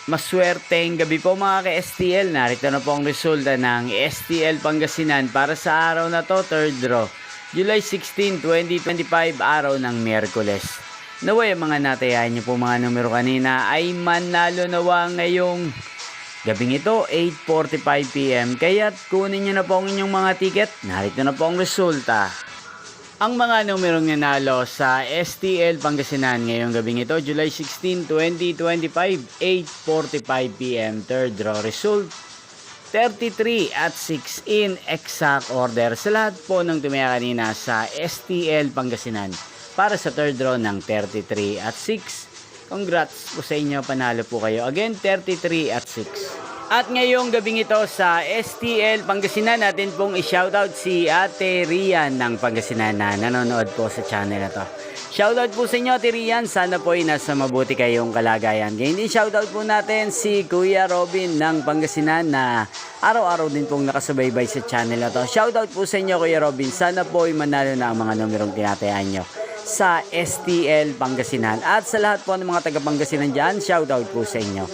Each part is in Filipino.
Maswerteng gabi po mga ka-STL. Narito na po ang resulta ng STL Pangasinan para sa araw na to, third draw. July 16, 2025, araw ng Miyerkules. Naway ang mga natayahan niyo po mga numero kanina ay manalo nawa ngayong gabing ito, 8:45 PM. Kaya't kunin niyo na po ang inyong mga ticket. Narito na po ang resulta. Ang mga numerong nanalo sa STL Pangasinan ngayong gabing ito, July 16, 2025, 8:45 PM, third draw result, 33 at 6 in exact order sa lahat po ng tumaya kanina sa STL Pangasinan para sa third draw ng 33 at 6. Congrats po sa inyo, panalo po kayo. Again, 33 at 6. At ngayong gabing ito sa STL Pangasinan, natin pong i-shoutout si Ate Rian ng Pangasinan na nanonood po sa channel na to. Shoutout po sa inyo Ate Rian, sana po ay nasa mabuti kayong kalagayan. Ngayon din shoutout po natin si Kuya Robin ng Pangasinan na araw-araw din pong nakasubaybay sa channel na to. Shoutout po sa inyo Kuya Robin, sana po ay manalo na ang mga numerong tinatayan nyo sa STL Pangasinan. At sa lahat po ng mga taga Pangasinan dyan, shoutout po sa inyo.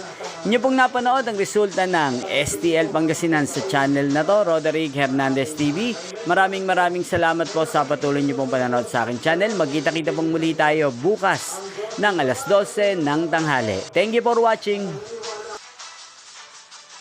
Inyo pong napanood ang resulta ng STL Pangasinan sa channel na to, Roderick Hernandez TV. Maraming salamat po sa patuloy niyo pong panonood sa aking channel. Magkita-kita pong muli tayo bukas ng alas 12 ng tanghali. Thank you for watching.